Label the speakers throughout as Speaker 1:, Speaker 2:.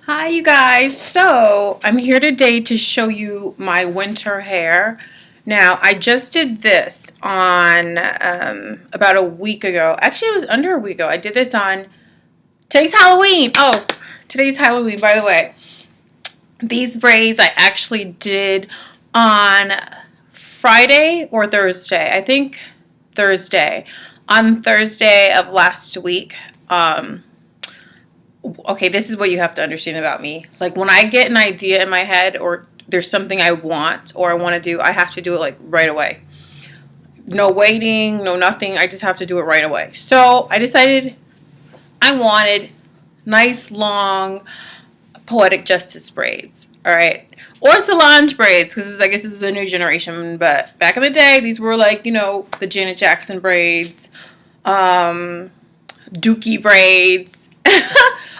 Speaker 1: Hi you guys, so I'm here today to show you my winter hair. Now I just did this on about a week ago. Actually it was under a week ago. I did this on, today's Halloween. Oh, today's Halloween, by the way. These braids I actually did on Friday or Thursday. I think Thursday. On Thursday of last week. Okay, this is what you have to understand about me. Like when I get an idea in my head or there's something I want or I want to do, I have to do it like right away. No waiting, no nothing. I just have to do it right away. So I decided I wanted nice, long, poetic justice braids. All right. Or Solange braids because I guess this is the new generation. But back in the day, these were like, you know, the Janet Jackson braids, Dookie braids.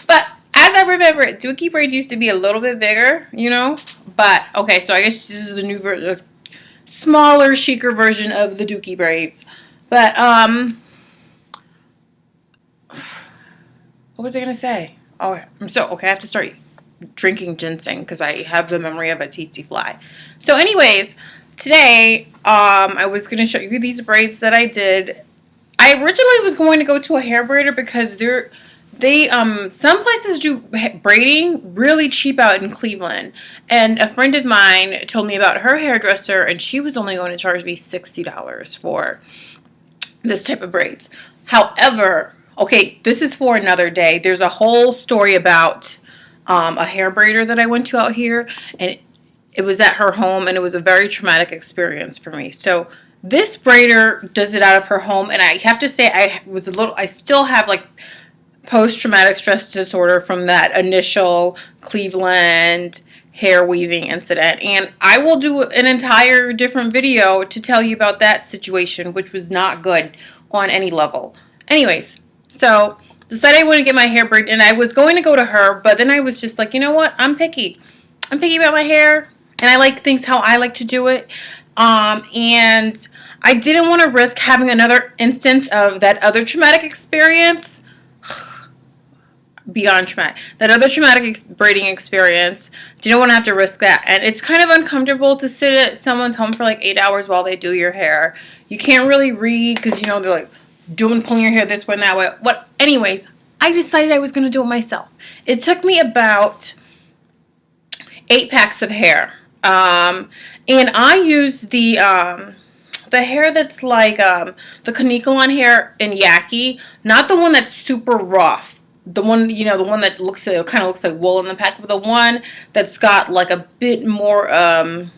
Speaker 1: But as I remember it, Dookie braids used to be a little bit bigger, you know. But okay, so I guess this is the new version, smaller, chicer version of the Dookie braids. But what was I gonna say? Oh, okay. I have to start drinking ginseng because I have the memory of a tsetse fly. So, anyways, today I was gonna show you these braids that I did. I originally was going to go to a hair braider because some places do braiding really cheap out in Cleveland. And a friend of mine told me about her hairdresser and she was only going to charge me $60 for this type of braids. However, okay, this is for another day. There's a whole story about a hair braider that I went to out here, and it was at her home, and it was a very traumatic experience for me. So this braider does it out of her home, and I have to say I still have like post-traumatic stress disorder from that initial Cleveland hair weaving incident, and I will do an entire different video to tell you about that situation, which was not good on any level. Anyways, so decided I want to get my hair braided, and I was going to go to her, but then I was just like, you know what, I'm picky about my hair, and I like things how I like to do it, and I didn't want to risk having another instance of that other traumatic experience. Beyond traumatic. That other traumatic braiding experience. Didn't want to have to risk that. And it's kind of uncomfortable to sit at someone's home for like 8 hours while they do your hair. You can't really read because, you know, they're like pulling your hair this way and that way. Anyways, I decided I was going to do it myself. It took me about 8 packs of hair. And I used the hair that's like the Kanekalon hair in Yaki. Not the one that's super rough. The one, you know, the one that kind of looks like wool in the pack, but the one that's got like a bit more of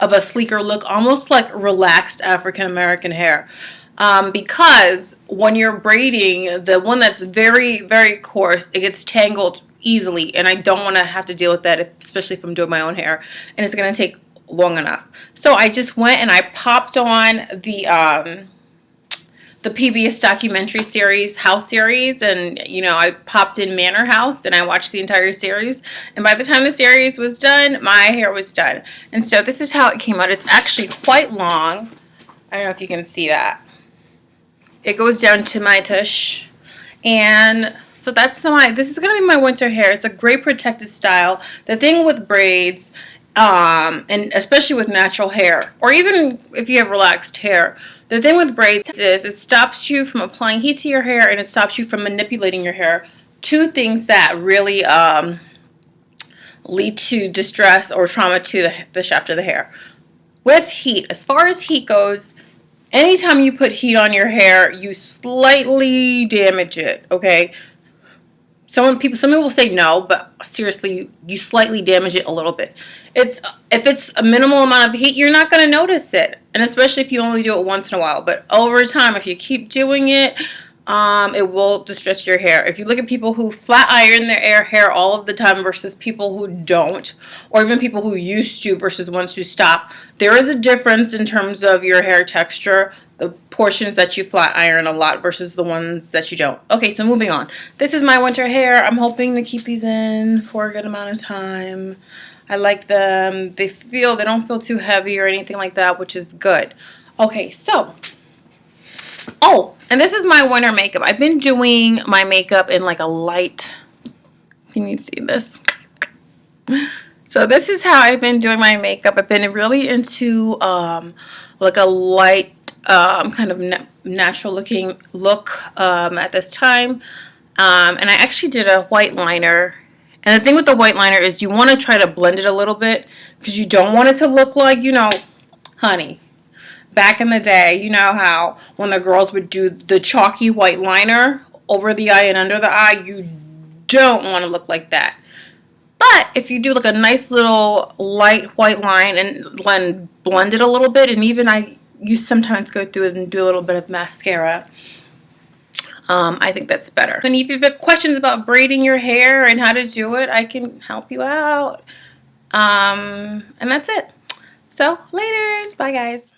Speaker 1: a sleeker look, almost like relaxed African American hair. Because when you're braiding, the one that's very, very coarse, it gets tangled easily, and I don't want to have to deal with that, especially if I'm doing my own hair, and it's going to take long enough. So I just went and I popped on the PBS documentary series, House series, and, you know, I popped in Manor House, and I watched the entire series, and by the time the series was done, my hair was done. And so this is how it came out. It's actually quite long. I don't know if you can see that. It goes down to my tush, and so this is going to be my winter hair. It's a great protective style. The thing with braids, and especially with natural hair, or even if you have relaxed hair, the thing with braids is it stops you from applying heat to your hair, and it stops you from manipulating your hair. 2 things that really lead to distress or trauma to the shaft of the hair. With heat, as far as heat goes, anytime you put heat on your hair, you slightly damage it, okay? Some people say no, but seriously, you slightly damage it a little bit. If it's a minimal amount of heat, you're not going to notice it, and especially if you only do it once in a while. But over time, if you keep doing it, it will distress your hair. If you look at people who flat iron their hair all of the time versus people who don't, or even people who used to versus ones who stop, there is a difference in terms of your hair texture. The portions that you flat iron a lot versus the ones that you don't. Okay, so moving on. This is my winter hair. I'm hoping to keep these in for a good amount of time. I like them. They don't feel too heavy or anything like that, which is good. Okay, so. Oh, and this is my winter makeup. I've been doing my makeup in like a light. Can you see this? So this is how I've been doing my makeup. I've been really into like a light kind of natural looking look at this time. And I actually did a white liner. And the thing with the white liner is you want to try to blend it a little bit because you don't want it to look like, you know, honey. Back in the day, you know how when the girls would do the chalky white liner over the eye and under the eye, you don't want to look like that. But if you do like a nice little light white line and blend it a little bit, and even you sometimes go through it and do a little bit of mascara, I think that's better. And if you have questions about braiding your hair and how to do it, I can help you out. And that's it. So, laters. Bye, guys.